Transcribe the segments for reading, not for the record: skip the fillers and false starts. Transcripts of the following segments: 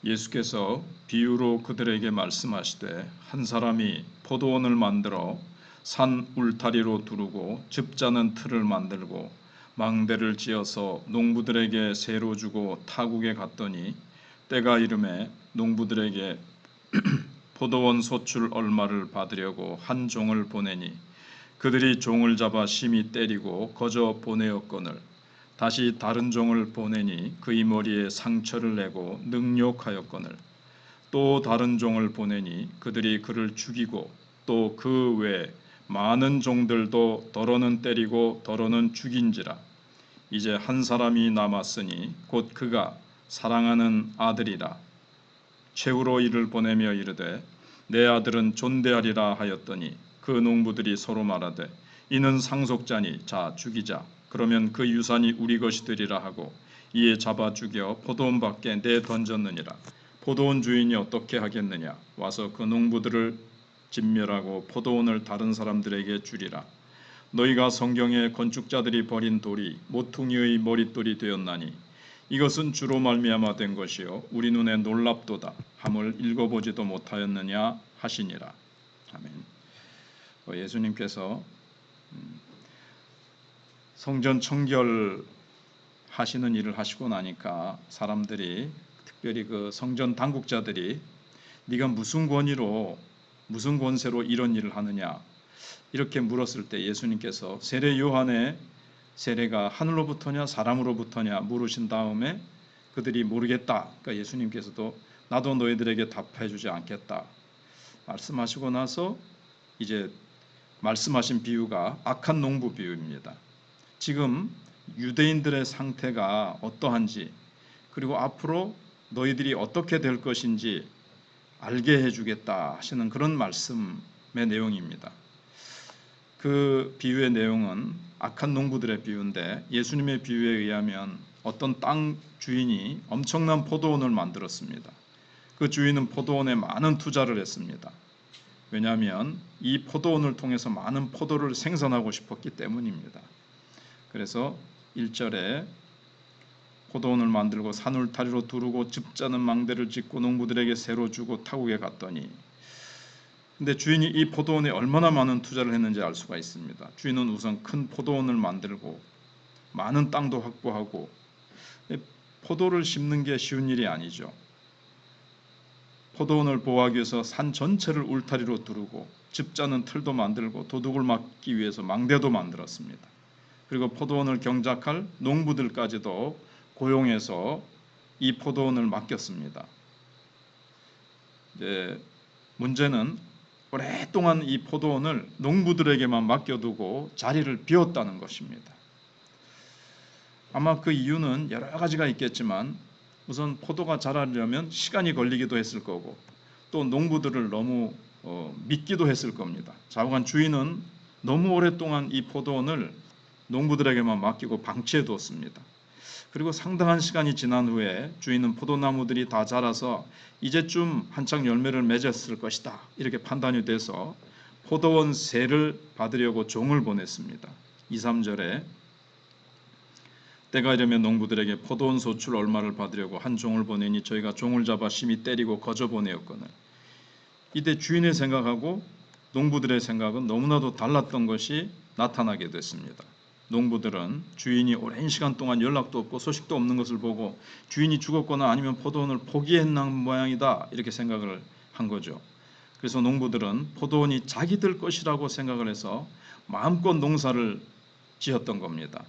예수께서 비유로 그들에게 말씀하시되 한 사람이 포도원을 만들어 산 울타리로 두르고 즙자는 틀을 만들고 망대를 지어서 농부들에게 세로 주고 타국에 갔더니 때가 이름에 농부들에게 포도원 소출 얼마를 받으려고 한 종을 보내니 그들이 종을 잡아 심히 때리고 거저 보내었거늘 다시 다른 종을 보내니 그의 머리에 상처를 내고 능욕하였거늘 또 다른 종을 보내니 그들이 그를 죽이고 또 그 외 많은 종들도 더러는 때리고 더러는 죽인지라. 이제 한 사람이 남았으니 곧 그가 사랑하는 아들이라. 최후로 이를 보내며 이르되 내 아들은 존대하리라 하였더니 그 농부들이 서로 말하되 이는 상속자니 자 죽이자. 그러면 그 유산이 우리 것이 되리라 하고 이에 잡아 죽여 포도원 밖에 내던졌느니라. 포도원 주인이 어떻게 하겠느냐. 와서 그 농부들을 진멸하고 포도원을 다른 사람들에게 주리라. 너희가 성경에 건축자들이 버린 돌이 모퉁이의 머릿돌이 되었나니 이것은 주로 말미암아 된 것이요 우리 눈에 놀랍도다 함을 읽어보지도 못하였느냐 하시니라. 아멘. 예수님께서 성전 청결 하시는 일을 하시고 나니까 사람들이, 특별히 그 성전 당국자들이 네가 무슨 권위로, 무슨 권세로 이런 일을 하느냐 이렇게 물었을 때 예수님께서 세례 요한의 세례가 하늘로부터냐 사람으로부터냐 물으신 다음에 그들이 모르겠다. 그러니까 예수님께서도 나도 너희들에게 답해 주지 않겠다 말씀하시고 나서 이제 말씀하신 비유가 악한 농부 비유입니다. 지금 유대인들의 상태가 어떠한지 그리고 앞으로 너희들이 어떻게 될 것인지 알게 해주겠다 하시는 그런 말씀의 내용입니다. 그 비유의 내용은 악한 농부들의 비유인데 예수님의 비유에 의하면 어떤 땅 주인이 엄청난 포도원을 만들었습니다. 그 주인은 포도원에 많은 투자를 했습니다. 왜냐하면 이 포도원을 통해서 많은 포도를 생산하고 싶었기 때문입니다. 그래서 1절에 포도원을 만들고 산울타리로 두르고 즙자는 망대를 짓고 농부들에게 세로 주고 타국에 갔더니, 근데 주인이 이 포도원에 얼마나 많은 투자를 했는지 알 수가 있습니다. 주인은 우선 큰 포도원을 만들고 많은 땅도 확보하고, 포도를 심는 게 쉬운 일이 아니죠. 포도원을 보호하기 위해서 산 전체를 울타리로 두르고 즙자는 틀도 만들고 도둑을 막기 위해서 망대도 만들었습니다. 그리고 포도원을 경작할 농부들까지도 고용해서 이 포도원을 맡겼습니다. 이제 문제는 오랫동안 이 포도원을 농부들에게만 맡겨두고 자리를 비웠다는 것입니다. 아마 그 이유는 여러 가지가 있겠지만 우선 포도가 자라려면 시간이 걸리기도 했을 거고 또 농부들을 너무 믿기도 했을 겁니다. 좌우간 주인은 너무 오랫동안 이 포도원을 농부들에게만 맡기고 방치해 두었습니다. 그리고 상당한 시간이 지난 후에 주인은 포도나무들이 다 자라서 이제쯤 한창 열매를 맺었을 것이다 이렇게 판단이 돼서 포도원 세를 받으려고 종을 보냈습니다. 2, 3절에 때가 이르면 농부들에게 포도원 소출 얼마를 받으려고 한 종을 보내니 저희가 종을 잡아 심히 때리고 거저 보내었거늘. 이때 주인의 생각하고 농부들의 생각은 너무나도 달랐던 것이 나타나게 됐습니다. 농부들은 주인이 오랜 시간 동안 연락도 없고 소식도 없는 것을 보고 주인이 죽었거나 아니면 포도원을 포기했는 모양이다 이렇게 생각을 한 거죠. 그래서 농부들은 포도원이 자기들 것이라고 생각을 해서 마음껏 농사를 지었던 겁니다.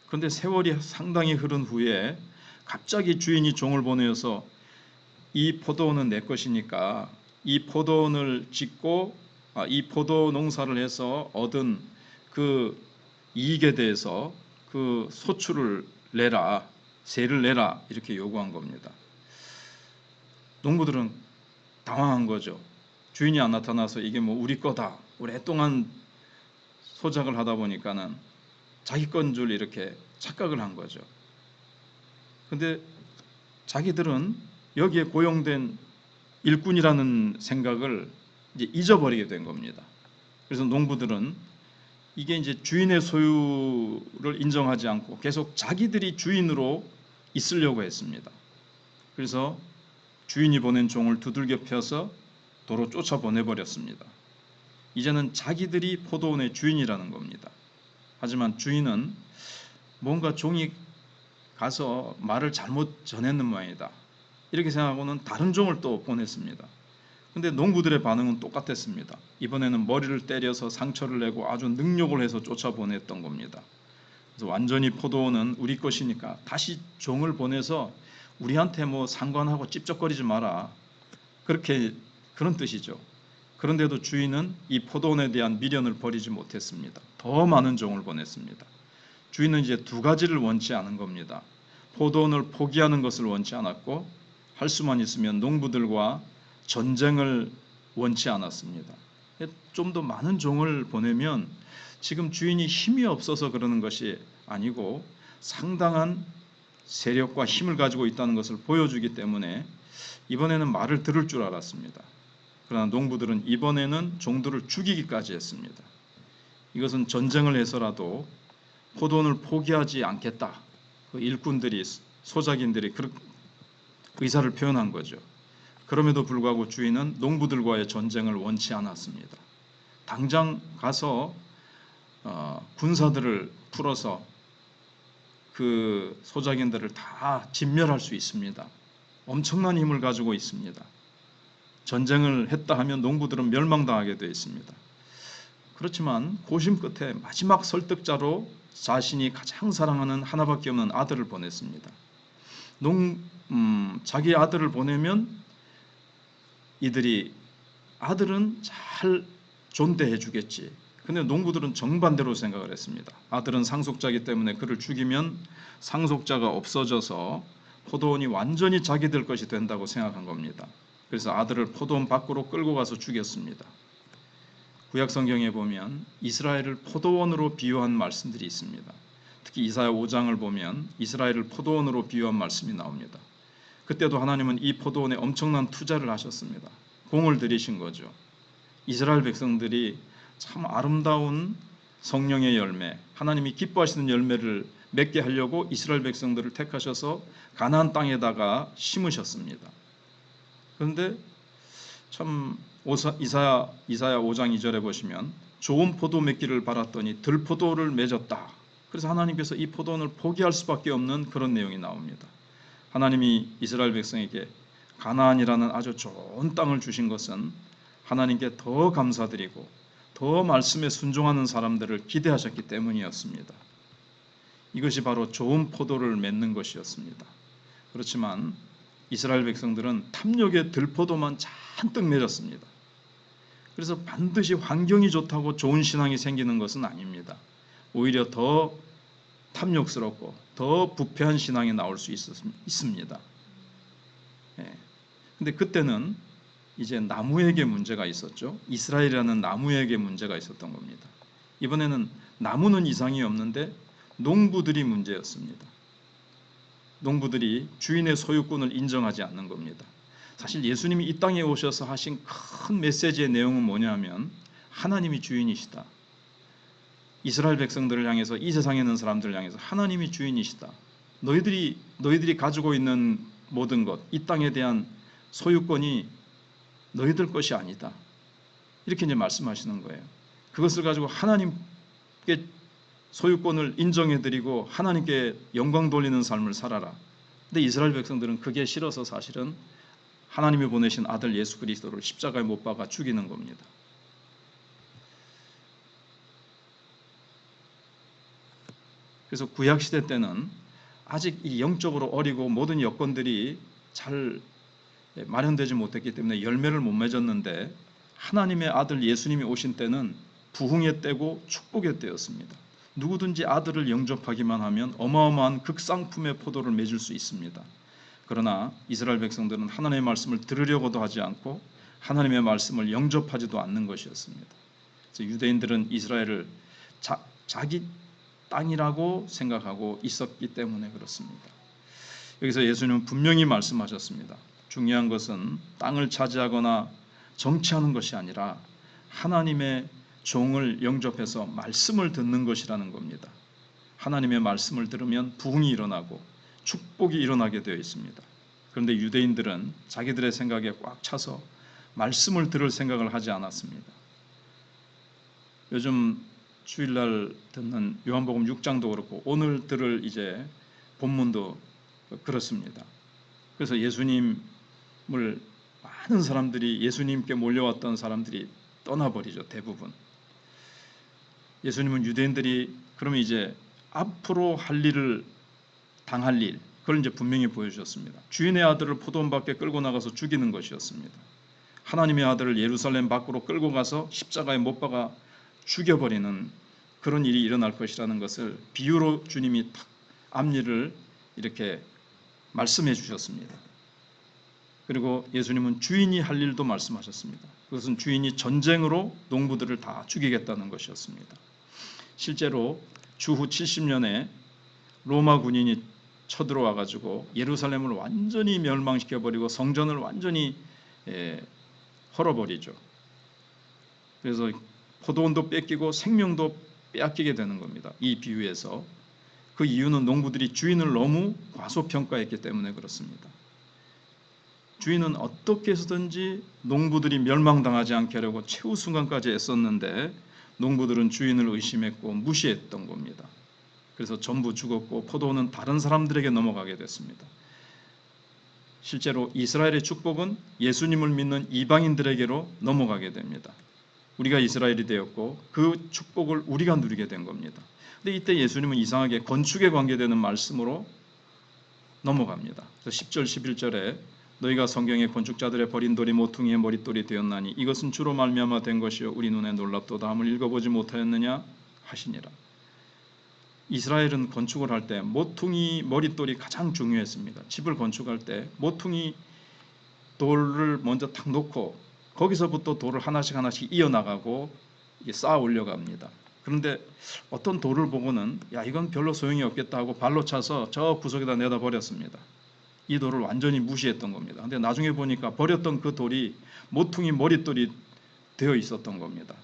그런데 세월이 상당히 흐른 후에 갑자기 주인이 종을 보내어서 이 포도원은 내 것이니까 이 포도원을 짓고 이 포도 농사를 해서 얻은 그 이익에 대해서 그 소출을 내라, 세를 내라 이렇게 요구한 겁니다. 농부들은 당황한 거죠. 주인이 안 나타나서 이게 뭐 우리 거다, 오랫동안 소작을 하다 보니까는 자기 건 줄 이렇게 착각을 한 거죠. 근데 자기들은 여기에 고용된 일꾼이라는 생각을 이제 잊어버리게 된 겁니다. 그래서 농부들은 이게 이제 주인의 소유를 인정하지 않고 계속 자기들이 주인으로 있으려고 했습니다. 그래서 주인이 보낸 종을 두들겨 패서 도로 쫓아보내버렸습니다. 이제는 자기들이 포도원의 주인이라는 겁니다. 하지만 주인은 뭔가 종이 가서 말을 잘못 전했는 모양이다, 이렇게 생각하고는 다른 종을 또 보냈습니다. 근데 농부들의 반응은 똑같았습니다. 이번에는 머리를 때려서 상처를 내고 아주 능욕을 해서 쫓아보냈던 겁니다. 그래서 완전히 포도원은 우리 것이니까 다시 종을 보내서 우리한테 뭐 상관하고 찝쩍거리지 마라, 그런 뜻이죠. 그런데도 주인은 이 포도원에 대한 미련을 버리지 못했습니다. 더 많은 종을 보냈습니다. 주인은 이제 두 가지를 원치 않은 겁니다. 포도원을 포기하는 것을 원치 않았고, 할 수만 있으면 농부들과 전쟁을 원치 않았습니다. 좀 더 많은 종을 보내면 지금 주인이 힘이 없어서 그러는 것이 아니고 상당한 세력과 힘을 가지고 있다는 것을 보여주기 때문에 이번에는 말을 들을 줄 알았습니다. 그러나 농부들은 이번에는 종들을 죽이기까지 했습니다. 이것은 전쟁을 해서라도 포도원을 포기하지 않겠다, 그 일꾼들이, 소작인들이 그 의사를 표현한 거죠. 그럼에도 불구하고 주인은 농부들과의 전쟁을 원치 않았습니다. 당장 가서 군사들을 풀어서 그 소작인들을 다 진멸할 수 있습니다. 엄청난 힘을 가지고 있습니다. 전쟁을 했다 하면 농부들은 멸망당하게 되어 있습니다. 그렇지만 고심 끝에 마지막 설득자로 자신이 가장 사랑하는 하나밖에 없는 아들을 보냈습니다. 자기 아들을 보내면 이들이, 아들은 잘 존대해 주겠지. 근데 농부들은 정반대로 생각을 했습니다. 아들은 상속자이기 때문에 그를 죽이면 상속자가 없어져서 포도원이 완전히 자기들 것이 된다고 생각한 겁니다. 그래서 아들을 포도원 밖으로 끌고 가서 죽였습니다. 구약 성경에 보면 이스라엘을 포도원으로 비유한 말씀들이 있습니다. 특히 이사야 5장을 보면 이스라엘을 포도원으로 비유한 말씀이 나옵니다. 그때도 하나님은 이 포도원에 엄청난 투자를 하셨습니다. 공을 들이신 거죠. 이스라엘 백성들이 참 아름다운 성령의 열매, 하나님이 기뻐하시는 열매를 맺게 하려고 이스라엘 백성들을 택하셔서 가나안 땅에다가 심으셨습니다. 그런데 참 이사야 5장 2절에 보시면 좋은 포도 맺기를 바랐더니 들포도를 맺었다. 그래서 하나님께서 이 포도원을 포기할 수밖에 없는 그런 내용이 나옵니다. 하나님이 이스라엘 백성에게 가나안이라는 아주 좋은 땅을 주신 것은 하나님께 더 감사드리고 더 말씀에 순종하는 사람들을 기대하셨기 때문이었습니다. 이것이 바로 좋은 포도를 맺는 것이었습니다. 그렇지만 이스라엘 백성들은 탐욕의 들포도만 잔뜩 맺었습니다. 그래서 반드시 환경이 좋다고 좋은 신앙이 생기는 것은 아닙니다. 오히려 더 탐욕스럽고 더 부패한 신앙이 나올 수 있습니다. 근데 그때는 이제 나무에게 문제가 있었죠. 이스라엘이라는 나무에게 문제가 있었던 겁니다. 이번에는 나무는 이상이 없는데 농부들이 문제였습니다. 농부들이 주인의 소유권을 인정하지 않는 겁니다. 사실 예수님이 이 땅에 오셔서 하신 큰 메시지의 내용은 뭐냐면 하나님이 주인이시다. 이스라엘 백성들을 향해서, 이 세상에 있는 사람들을 향해서 하나님이 주인이시다. 너희들이 가지고 있는 모든 것, 이 땅에 대한 소유권이 너희들 것이 아니다. 이렇게 이제 말씀하시는 거예요. 그것을 가지고 하나님께 소유권을 인정해드리고 하나님께 영광 돌리는 삶을 살아라. 근데 이스라엘 백성들은 그게 싫어서 사실은 하나님이 보내신 아들 예수 그리스도를 십자가에 못 박아 죽이는 겁니다. 그래서 구약시대 때는 아직 이 영적으로 어리고 모든 여건들이 잘 마련되지 못했기 때문에 열매를 못 맺었는데, 하나님의 아들 예수님이 오신 때는 부흥의 때고 축복의 때였습니다. 누구든지 아들을 영접하기만 하면 어마어마한 극상품의 포도를 맺을 수 있습니다. 그러나 이스라엘 백성들은 하나님의 말씀을 들으려고도 하지 않고 하나님의 말씀을 영접하지도 않는 것이었습니다. 그래서 유대인들은 이스라엘을 자기 땅이라고 생각하고 있었기 때문에 그렇습니다. 여기서 예수님은 분명히 말씀하셨습니다. 중요한 것은 땅을 차지하거나 정치하는 것이 아니라 하나님의 종을 영접해서 말씀을 듣는 것이라는 겁니다. 하나님의 말씀을 들으면 부흥이 일어나고 축복이 일어나게 되어 있습니다. 그런데 유대인들은 자기들의 생각에 꽉 차서 말씀을 들을 생각을 하지 않았습니다. 요즘 주일날 듣는 요한복음 6장도 그렇고 오늘 들을 이제 본문도 그렇습니다. 그래서 예수님을 많은 사람들이 예수님께 몰려왔던 사람들이 떠나버리죠. 대부분. 예수님은 유대인들이 그러면 이제 앞으로 할 일을 당할 일, 그걸 이제 분명히 보여주셨습니다. 주인의 아들을 포도원 밖에 끌고 나가서 죽이는 것이었습니다. 하나님의 아들을 예루살렘 밖으로 끌고 가서 십자가에 못 박아 죽여버리는 그런 일이 일어날 것이라는 것을 비유로 주님이 탁 앞일을 이렇게 말씀해 주셨습니다. 그리고 예수님은 주인이 할 일도 말씀하셨습니다. 그것은 주인이 전쟁으로 농부들을 다 죽이겠다는 것이었습니다. 실제로 주후 70년에 로마 군인이 쳐들어와 가지고 예루살렘을 완전히 멸망시켜버리고 성전을 완전히 헐어버리죠. 그래서 포도원도 뺏기고 생명도 빼앗기게 되는 겁니다. 이 비유에서. 그 이유는 농부들이 주인을 너무 과소평가했기 때문에 그렇습니다. 주인은 어떻게 해서든지 농부들이 멸망당하지 않게 하려고 최후 순간까지 애썼는데 농부들은 주인을 의심했고 무시했던 겁니다. 그래서 전부 죽었고 포도원은 다른 사람들에게 넘어가게 됐습니다. 실제로 이스라엘의 축복은 예수님을 믿는 이방인들에게로 넘어가게 됩니다. 우리가 이스라엘이 되었고 그 축복을 우리가 누리게 된 겁니다. 근데 이때 예수님은 이상하게 건축에 관계되는 말씀으로 넘어갑니다. 그래서 10절 11절에 너희가 성경의 건축자들의 버린 돌이 모퉁이의 머릿돌이 되었나니 이것은 주로 말미암아 된 것이요 우리 눈에 놀랍도다 함을 읽어보지 못하였느냐 하시니라. 이스라엘은 건축을 할 때 모퉁이 머릿돌이 가장 중요했습니다. 집을 건축할 때 모퉁이 돌을 먼저 탁 놓고 거기서부터 돌을 하나씩 이어나가고 쌓아 올려갑니다. 그런데 어떤 돌을 보고는 야 이건 별로 소용이 없겠다 하고 발로 차서 저 구석에다 내다 버렸습니다. 이 돌을 완전히 무시했던 겁니다. 그런데 나중에 보니까 버렸던 그 돌이 모퉁이 머릿돌이 되어 있었던 겁니다.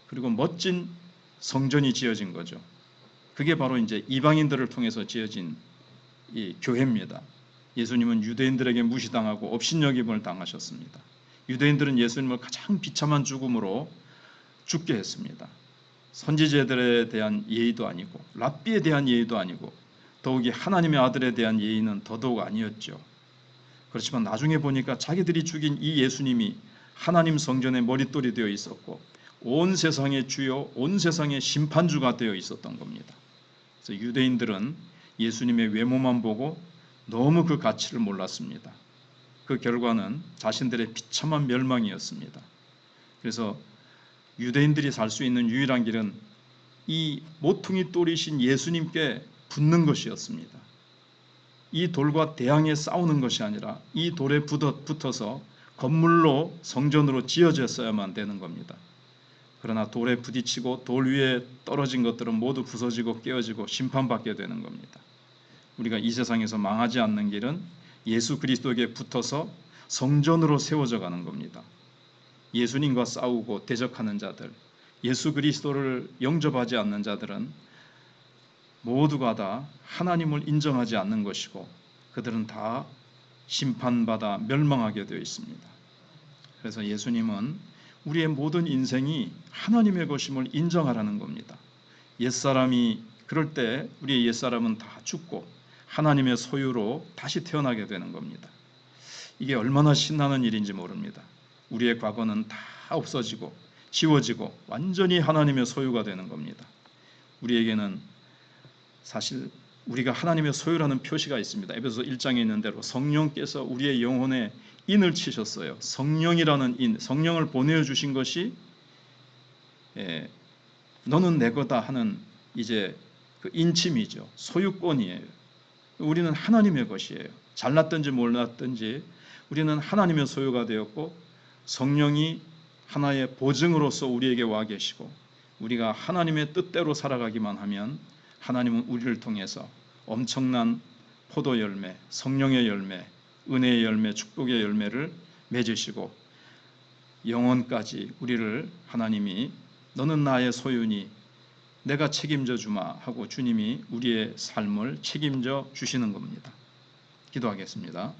그리고 멋진 성전이 지어진 거죠. 그게 바로 이제 이방인들을 통해서 지어진 이 교회입니다. 예수님은 유대인들에게 무시당하고 업신여김을 당하셨습니다. 유대인들은 예수님을 가장 비참한 죽음으로 죽게 했습니다. 선지자들에 대한 예의도 아니고 랍비에 대한 예의도 아니고 더욱이 하나님의 아들에 대한 예의는 더더욱 아니었죠. 그렇지만 나중에 보니까 자기들이 죽인 이 예수님이 하나님 성전의 머릿돌이 되어 있었고 온 세상의 주요 온 세상의 심판주가 되어 있었던 겁니다. 그래서 유대인들은 예수님의 외모만 보고 너무 그 가치를 몰랐습니다. 그 결과는 자신들의 비참한 멸망이었습니다. 그래서 유대인들이 살 수 있는 유일한 길은 이 모퉁이 돌이신 예수님께 붙는 것이었습니다. 이 돌과 대항해 싸우는 것이 아니라 이 돌에 붙어서 건물로 성전으로 지어졌어야만 되는 겁니다. 그러나 돌에 부딪히고 돌 위에 떨어진 것들은 모두 부서지고 깨어지고 심판받게 되는 겁니다. 우리가 이 세상에서 망하지 않는 길은 예수 그리스도에게 붙어서 성전으로 세워져 가는 겁니다. 예수님과 싸우고 대적하는 자들, 예수 그리스도를 영접하지 않는 자들은 모두가 다 하나님을 인정하지 않는 것이고 그들은 다 심판받아 멸망하게 되어 있습니다. 그래서 예수님은 우리의 모든 인생이 하나님의 것임을 인정하라는 겁니다. 옛사람이 그럴 때 우리의 옛사람은 다 죽고 하나님의 소유로 다시 태어나게 되는 겁니다. 이게 얼마나 신나는 일인지 모릅니다. 우리의 과거는 다 없어지고 지워지고 완전히 하나님의 소유가 되는 겁니다. 우리에게는 사실 우리가 하나님의 소유라는 표시가 있습니다. 에베소 1장에 있는 대로 성령께서 우리의 영혼에 인을 치셨어요. 성령이라는 인, 성령을 보내주신 것이 너는 내 거다 하는 이제 그 인침이죠. 소유권이에요. 우리는 하나님의 것이에요. 잘났든지 몰랐든지 우리는 하나님의 소유가 되었고 성령이 하나의 보증으로서 우리에게 와 계시고 우리가 하나님의 뜻대로 살아가기만 하면 하나님은 우리를 통해서 엄청난 포도 열매, 성령의 열매, 은혜의 열매, 축복의 열매를 맺으시고 영원까지 우리를 하나님이 너는 나의 소유니 내가 책임져 주마 하고 주님이 우리의 삶을 책임져 주시는 겁니다. 기도하겠습니다.